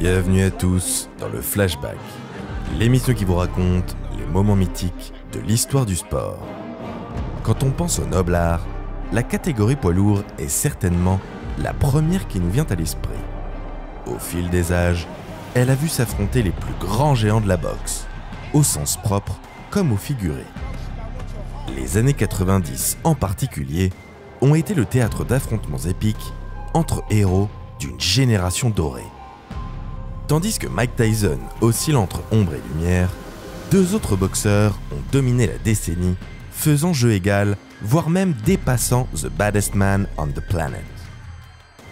Bienvenue à tous dans le Flashback, l'émission qui vous raconte les moments mythiques de l'histoire du sport. Quand on pense au noble art, la catégorie poids lourd est certainement la première qui nous vient à l'esprit. Au fil des âges, elle a vu s'affronter les plus grands géants de la boxe, au sens propre comme au figuré. Les années 90 en particulier ont été le théâtre d'affrontements épiques entre héros d'une génération dorée. Tandis que Mike Tyson oscille entre ombre et lumière, deux autres boxeurs ont dominé la décennie, faisant jeu égal, voire même dépassant The Baddest Man on the Planet.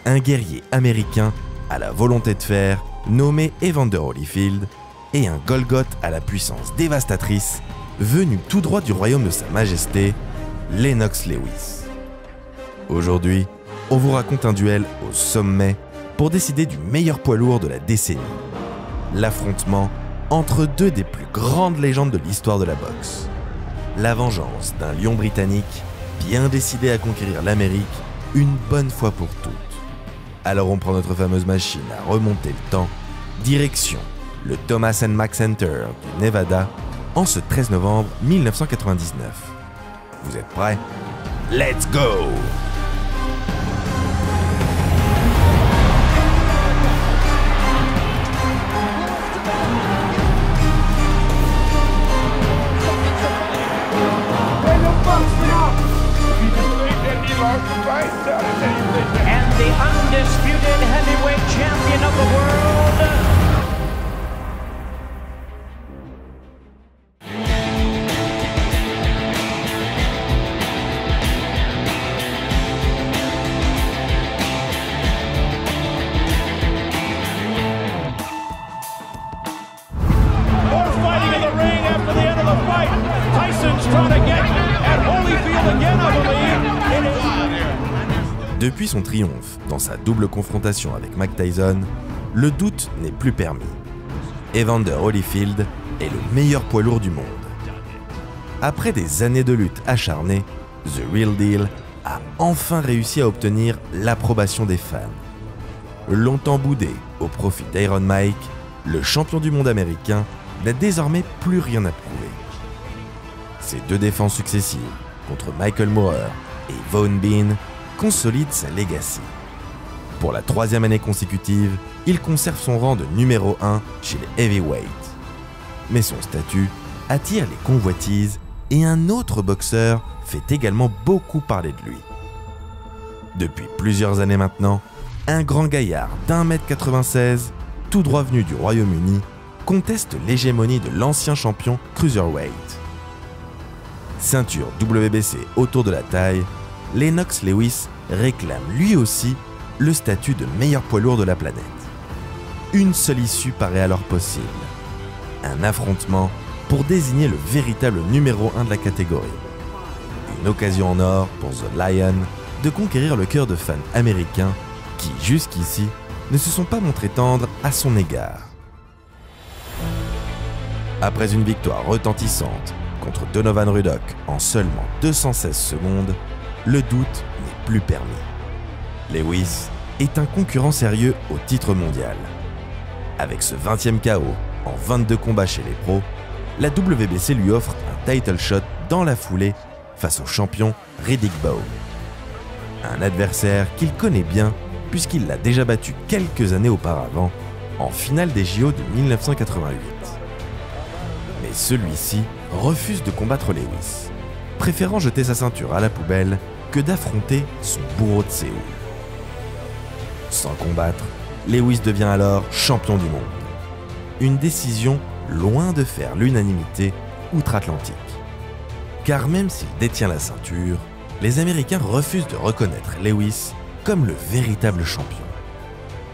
Un guerrier américain à la volonté de fer, nommé Evander Holyfield, et un Golgoth à la puissance dévastatrice, venu tout droit du royaume de Sa Majesté, Lennox Lewis. Aujourd'hui, on vous raconte un duel au sommet pour décider du meilleur poids lourd de la décennie. L'affrontement entre deux des plus grandes légendes de l'histoire de la boxe. La vengeance d'un lion britannique bien décidé à conquérir l'Amérique une bonne fois pour toutes. Alors on prend notre fameuse machine à remonter le temps, direction le Thomas & Mack Center du Nevada en ce 13 novembre 1999. Vous êtes prêts? Let's go! And the undisputed heavyweight champion of the world, More fighting in the ring after the end of the fight. Tyson's trying to get at Holyfield again, I believe. Depuis son triomphe dans sa double confrontation avec Mike Tyson, le doute n'est plus permis. Evander Holyfield est le meilleur poids lourd du monde. Après des années de lutte acharnée, The Real Deal a enfin réussi à obtenir l'approbation des fans. Longtemps boudé au profit d'Iron Mike, le champion du monde américain n'a désormais plus rien à prouver. Ses deux défenses successives contre Michael Moorer et Vaughn Bean consolide sa legacy. Pour la troisième année consécutive, il conserve son rang de numéro 1 chez les heavyweights. Mais son statut attire les convoitises et un autre boxeur fait également beaucoup parler de lui. Depuis plusieurs années maintenant, un grand gaillard d'1m96, tout droit venu du Royaume-Uni, conteste l'hégémonie de l'ancien champion Cruiserweight. Ceinture WBC autour de la taille, Lennox Lewis réclame lui aussi le statut de meilleur poids lourd de la planète. Une seule issue paraît alors possible. Un affrontement pour désigner le véritable numéro 1 de la catégorie. Une occasion en or pour The Lion de conquérir le cœur de fans américains qui, jusqu'ici, ne se sont pas montrés tendres à son égard. Après une victoire retentissante contre Donovan Ruddock en seulement 216 secondes, le doute n'est plus permis. Lewis est un concurrent sérieux au titre mondial. Avec ce 20e KO en 22 combats chez les pros, la WBC lui offre un title shot dans la foulée face au champion Riddick Bowe. Un adversaire qu'il connaît bien puisqu'il l'a déjà battu quelques années auparavant en finale des JO de 1988. Mais celui-ci refuse de combattre Lewis, préférant jeter sa ceinture à la poubelle que d'affronter son bourreau de Séoul. Sans combattre, Lewis devient alors champion du monde. Une décision loin de faire l'unanimité outre-Atlantique. Car même s'il détient la ceinture, les Américains refusent de reconnaître Lewis comme le véritable champion.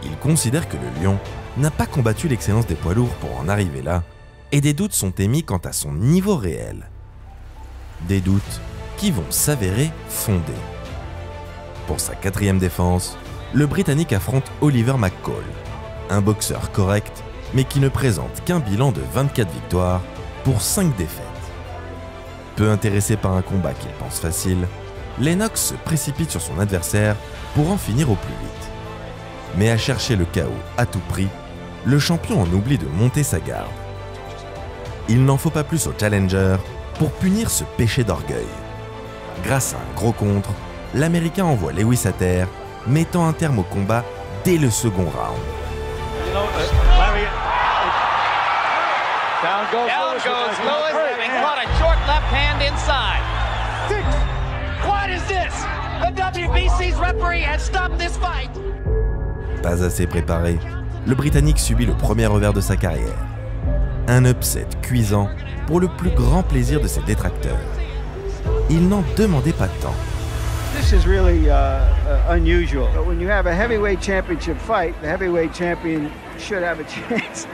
Ils considèrent que le Lion n'a pas combattu l'excellence des poids lourds pour en arriver là, et des doutes sont émis quant à son niveau réel. Des doutes qui vont s'avérer fondés. Pour sa 4e défense, le Britannique affronte Oliver McCall, un boxeur correct, mais qui ne présente qu'un bilan de 24 victoires pour 5 défaites. Peu intéressé par un combat qu'il pense facile, Lennox se précipite sur son adversaire pour en finir au plus vite. Mais à chercher le chaos à tout prix, le champion en oublie de monter sa garde. Il n'en faut pas plus au challenger pour punir ce péché d'orgueil. Grâce à un gros contre, l'Américain envoie Lewis à terre, mettant un terme au combat dès le second round. Down goes Lewis, having caught a short left hand inside. What is this? The WBC's referee has stopped this fight. Pas assez préparé, le Britannique subit le premier revers de sa carrière. Un upset cuisant pour le plus grand plaisir de ses détracteurs. Il n'en demandait pas tant. This is really unusual. But when you have a heavyweight championship fight, the heavyweight champion should have a chance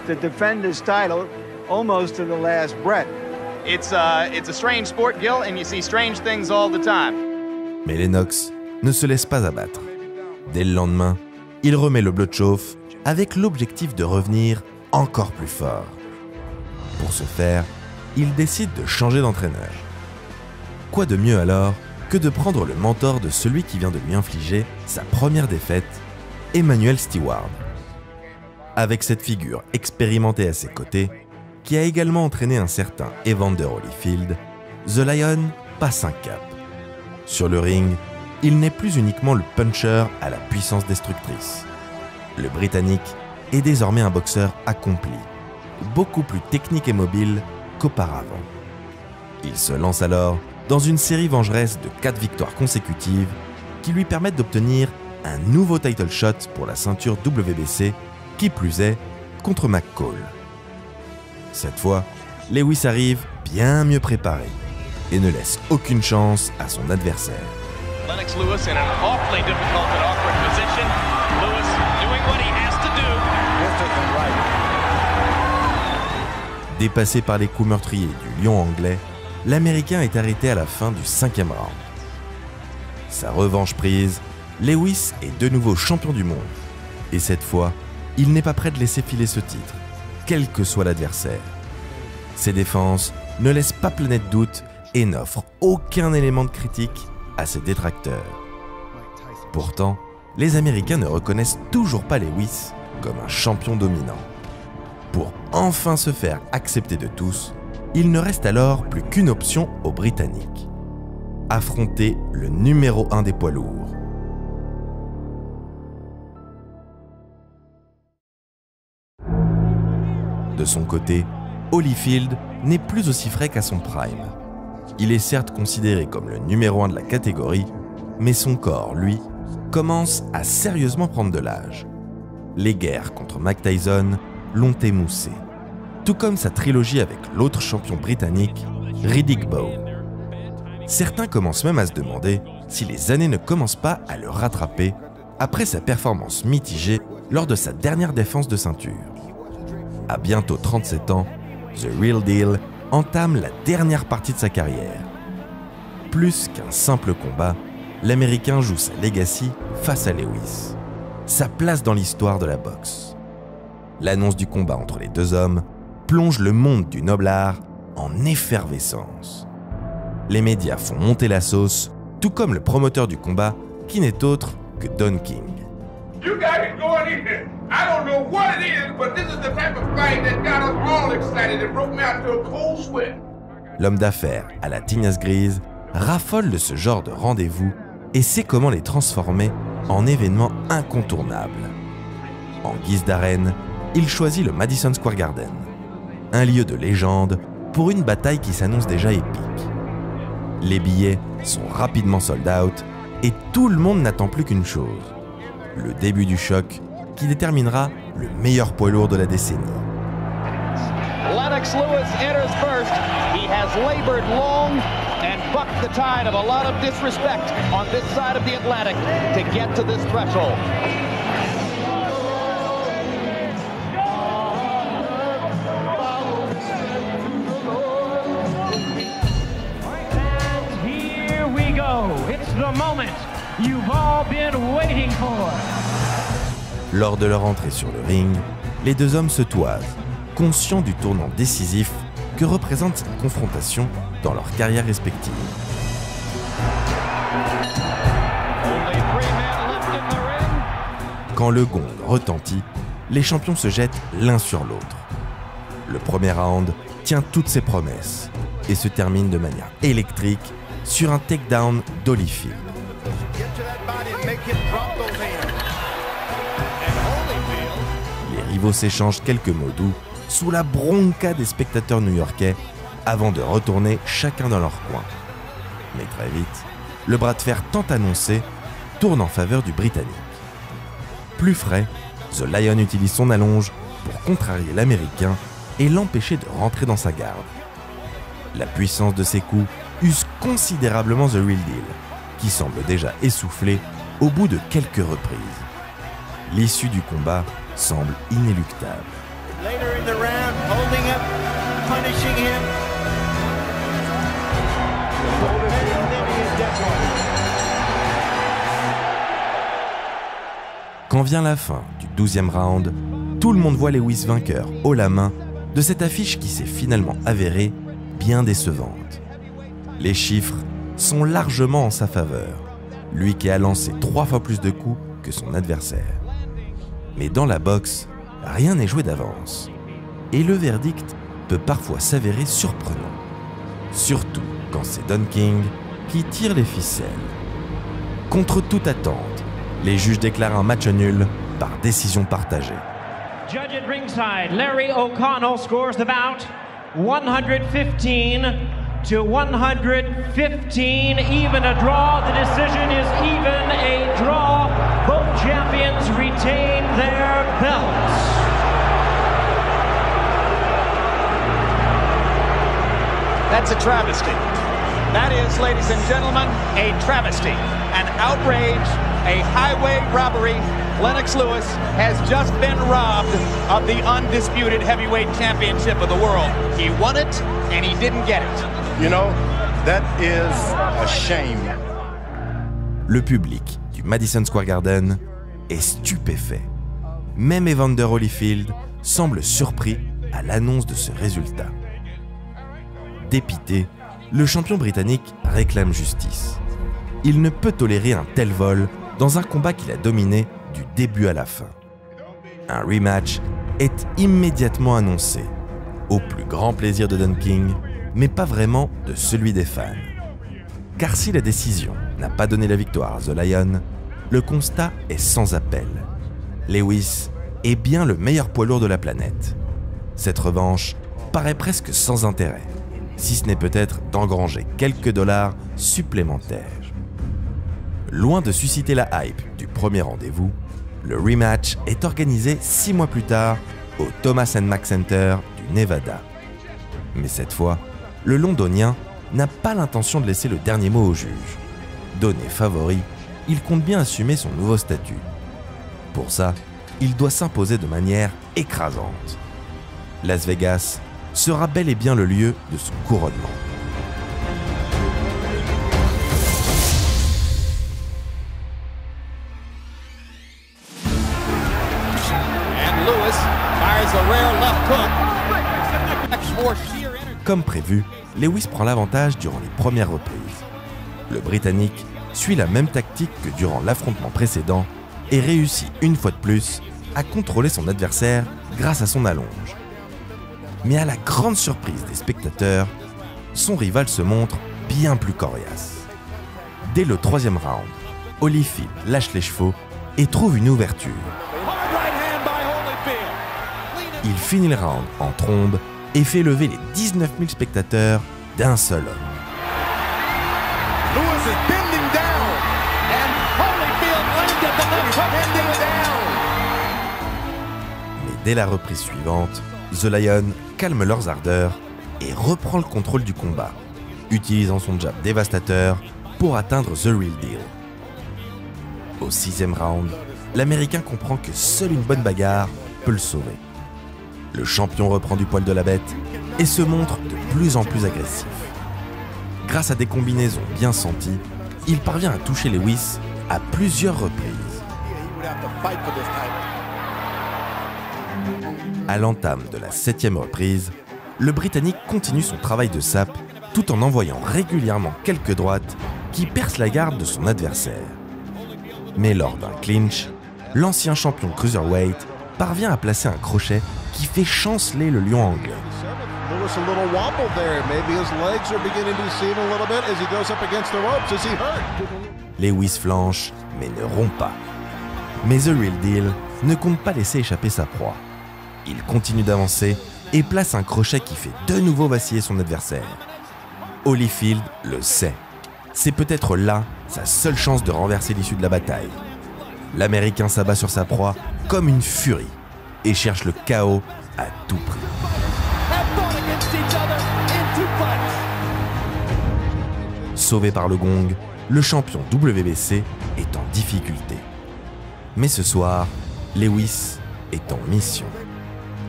to defend his title almost to the last breath. It's a strange sport, Gil, and you see strange things all the time. Mais Lennox ne se laisse pas abattre. Dès le lendemain, il remet le blood-chauffe avec l'objectif de revenir encore plus fort. Pour ce faire, il décide de changer d'entraîneur. Quoi de mieux alors que de prendre le mentor de celui qui vient de lui infliger sa première défaite, Emmanuel Stewart. Avec cette figure expérimentée à ses côtés, qui a également entraîné un certain Evander Holyfield, The Lion passe un cap. Sur le ring, il n'est plus uniquement le puncher à la puissance destructrice. Le Britannique est désormais un boxeur accompli, beaucoup plus technique et mobile qu'auparavant. Il se lance alors dans une série vengeresse de 4 victoires consécutives qui lui permettent d'obtenir un nouveau title shot pour la ceinture WBC, qui plus est contre McCall. Cette fois, Lewis arrive bien mieux préparé et ne laisse aucune chance à son adversaire. Lennox Lewis in an awfully difficult and awkward position. Lewis doing what he has to do. Dépassé par les coups meurtriers du lion anglais, l'Américain est arrêté à la fin du 5e round. Sa revanche prise, Lewis est de nouveau champion du monde. Et cette fois, il n'est pas prêt de laisser filer ce titre, quel que soit l'adversaire. Ses défenses ne laissent pas planer de doute et n'offrent aucun élément de critique à ses détracteurs. Pourtant, les Américains ne reconnaissent toujours pas Lewis comme un champion dominant. Pour enfin se faire accepter de tous, il ne reste alors plus qu'une option aux Britanniques. Affronter le numéro 1 des poids lourds. De son côté, Holyfield n'est plus aussi frais qu'à son prime. Il est certes considéré comme le numéro 1 de la catégorie, mais son corps, lui, commence à sérieusement prendre de l'âge. Les guerres contre Mike Tyson l'ont émoussé, tout comme sa trilogie avec l'autre champion britannique, Riddick Bowe. Certains commencent même à se demander si les années ne commencent pas à le rattraper après sa performance mitigée lors de sa dernière défense de ceinture. À bientôt 37 ans, The Real Deal entame la dernière partie de sa carrière. Plus qu'un simple combat, l'Américain joue sa legacy face à Lewis, sa place dans l'histoire de la boxe. L'annonce du combat entre les deux hommes plonge le monde du noble art en effervescence. Les médias font monter la sauce, tout comme le promoteur du combat, qui n'est autre que Don King. You got it going in here. I don't know what it is, but this is the type of fight that got us all excited and broke me out to a cold sweat. L'homme d'affaires à la tignasse grise raffole de ce genre de rendez-vous et sait comment les transformer en événements incontournables. En guise d'arène, il choisit le Madison Square Garden, un lieu de légende pour une bataille qui s'annonce déjà épique. Les billets sont rapidement sold out et tout le monde n'attend plus qu'une chose, le début du choc qui déterminera le meilleur poids lourd de la décennie. Lennox Lewis enters first. He has labored long and bucked the tide of a lot of disrespect on this side of the Atlantic to get to this threshold. And here we go. It's the moment you've all been waiting for. Lors de leur entrée sur le ring, les deux hommes se toisent, conscients du tournant décisif que représente cette confrontation dans leur carrière respective. Quand le gong retentit, les champions se jettent l'un sur l'autre. Le premier round tient toutes ses promesses et se termine de manière électrique sur un takedown d'Holyfield. Les rivaux s'échangent quelques mots doux sous la bronca des spectateurs new-yorkais avant de retourner chacun dans leur coin. Mais très vite, le bras de fer tant annoncé tourne en faveur du Britannique. Plus frais, The Lion utilise son allonge pour contrarier l'Américain et l'empêcher de rentrer dans sa garde. La puissance de ses coups use considérablement The Real Deal, qui semble déjà essoufflé au bout de quelques reprises. L'issue du combat semble inéluctable. Later in the round, holding up, punishing him. Quand vient la fin du 12e round, tout le monde voit Lewis vainqueur haut la main de cette affiche qui s'est finalement avérée bien décevante. Les chiffres sont largement en sa faveur, lui qui a lancé 3 fois plus de coups que son adversaire. Mais dans la boxe, rien n'est joué d'avance, et le verdict peut parfois s'avérer surprenant, surtout quand c'est Don King qui tire les ficelles. Contre toute attente, les juges déclarent un match nul par décision partagée. Judge at ringside, Larry O'Connell scores the bout 115 to 115, even a draw. The decision is even a draw. Both champions retain their belts. That's a travesty. That is, ladies and gentlemen, a travesty, an outrage, a highway robbery. Lennox Lewis has just been robbed of the undisputed heavyweight championship of the world. He won it, and he didn't get it. You know, that is a shame. Le public du Madison Square Garden est stupéfait. Même Evander Holyfield semble surpris à l'annonce de ce résultat. Dépité, le champion britannique réclame justice. Il ne peut tolérer un tel vol dans un combat qu'il a dominé du début à la fin. Un rematch est immédiatement annoncé, au plus grand plaisir de Don King, mais pas vraiment de celui des fans. Car si la décision n'a pas donné la victoire à The Lion, le constat est sans appel. Lewis est bien le meilleur poids lourd de la planète. Cette revanche paraît presque sans intérêt, si ce n'est peut-être d'engranger quelques dollars supplémentaires. Loin de susciter la hype du premier rendez-vous, le rematch est organisé 6 mois plus tard au Thomas & Mack Center du Nevada. Mais cette fois, le Londonien n'a pas l'intention de laisser le dernier mot au juge. Donné favori, il compte bien assumer son nouveau statut. Pour ça, il doit s'imposer de manière écrasante. Las Vegas sera bel et bien le lieu de son couronnement. Comme prévu, Lewis prend l'avantage durant les premières reprises. Le Britannique suit la même tactique que durant l'affrontement précédent et réussit une fois de plus à contrôler son adversaire grâce à son allonge. Mais à la grande surprise des spectateurs, son rival se montre bien plus coriace. Dès le 3e round, Holyfield lâche les chevaux et trouve une ouverture. Il finit le round en trombe et fait lever les 19 000 spectateurs d'un seul homme. Mais dès la reprise suivante, The Lion calme leurs ardeurs et reprend le contrôle du combat, utilisant son jab dévastateur pour atteindre The Real Deal. Au 6e round, l'Américain comprend que seule une bonne bagarre peut le sauver. Le champion reprend du poil de la bête et se montre de plus en plus agressif. Grâce à des combinaisons bien senties, il parvient à toucher Lewis à plusieurs reprises. À l'entame de la 7e reprise, le Britannique continue son travail de sape tout en envoyant régulièrement quelques droites qui percent la garde de son adversaire. Mais lors d'un clinch, l'ancien champion cruiserweight parvient à placer un crochet qui fait chanceler le lion anglais. Lewis a little wobble there. Maybe his legs are beginning to deceive a little bit as he goes up against the ropes. Is he hurt? Lewis flanche, mais ne rompt pas. Mais The Real Deal ne compte pas laisser échapper sa proie. Il continue d'avancer et place un crochet qui fait de nouveau vaciller son adversaire. Holyfield le sait. C'est peut-être là sa seule chance de renverser l'issue de la bataille. L'Américain s'abat sur sa proie comme une furie et cherche le chaos à tout prix. Sauvé par le gong, le champion WBC est en difficulté. Mais ce soir, Lewis est en mission.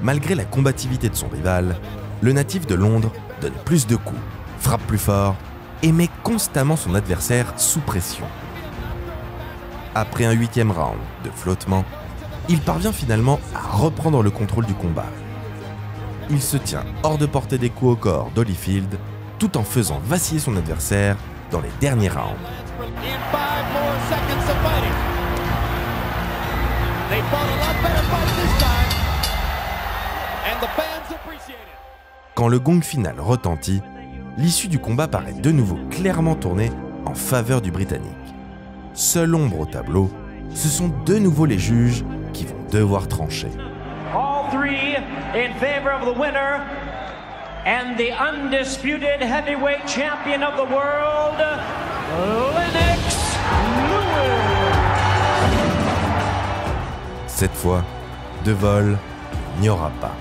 Malgré la combativité de son rival, le natif de Londres donne plus de coups, frappe plus fort et met constamment son adversaire sous pression. Après un 8e round de flottement, il parvient finalement à reprendre le contrôle du combat. Il se tient hors de portée des coups au corps d'Holyfield tout en faisant vaciller son adversaire dans les derniers rounds. Quand le gong final retentit, l'issue du combat paraît de nouveau clairement tournée en faveur du Britannique. Seule ombre au tableau, ce sont de nouveau les juges qui vont devoir trancher. All three in favor of the winner and the undisputed heavyweight champion of the world, Lennox Lewis. Cette fois, de vol, il n'y aura pas.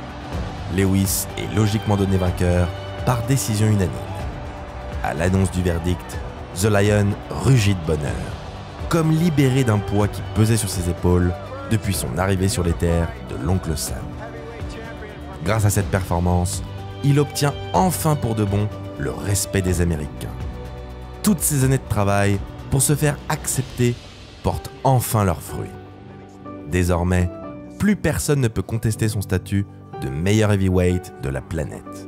Lewis est logiquement donné vainqueur par décision unanime. À l'annonce du verdict, The Lion rugit de bonheur, comme libéré d'un poids qui pesait sur ses épaules depuis son arrivée sur les terres de l'oncle Sam. Grâce à cette performance, il obtient enfin pour de bon le respect des Américains. Toutes ces années de travail pour se faire accepter portent enfin leurs fruits. Désormais, plus personne ne peut contester son statut de meilleur heavyweight de la planète.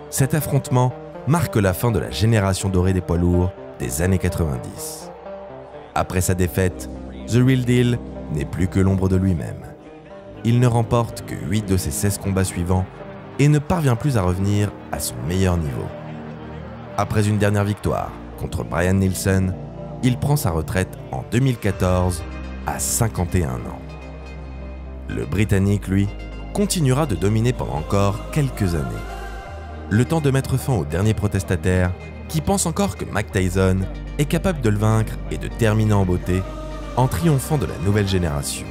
Cet affrontement marque la fin de la génération dorée des poids lourds des années 90. Après sa défaite, The Real Deal n'est plus que l'ombre de lui-même. Il ne remporte que 8 de ses 16 combats suivants et ne parvient plus à revenir à son meilleur niveau. Après une dernière victoire contre Brian Nielsen, il prend sa retraite en 2014 à 51 ans. Le Britannique, lui, continuera de dominer pendant encore quelques années. Le temps de mettre fin au dernier protestataire qui pense encore que Mike Tyson est capable de le vaincre et de terminer en beauté en triomphant de la nouvelle génération.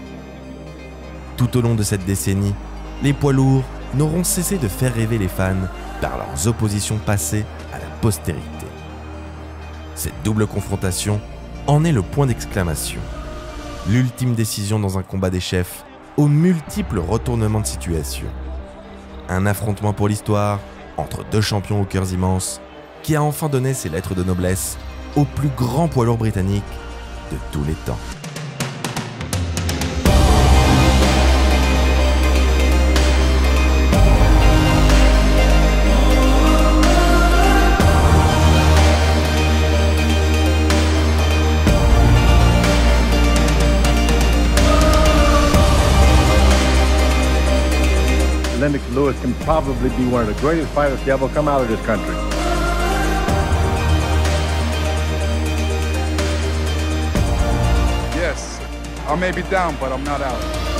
Tout au long de cette décennie, les poids lourds n'auront cessé de faire rêver les fans par leurs oppositions passées à la postérité. Cette double confrontation en est le point d'exclamation. L'ultime décision dans un combat des chefs aux multiples retournements de situation. Un affrontement pour l'histoire entre deux champions aux cœurs immenses qui a enfin donné ses lettres de noblesse au plus grand poids lourd britannique de tous les temps. Lennox Lewis can probably be one of the greatest fighters to ever come out of this country. Yes, I may be down, but I'm not out.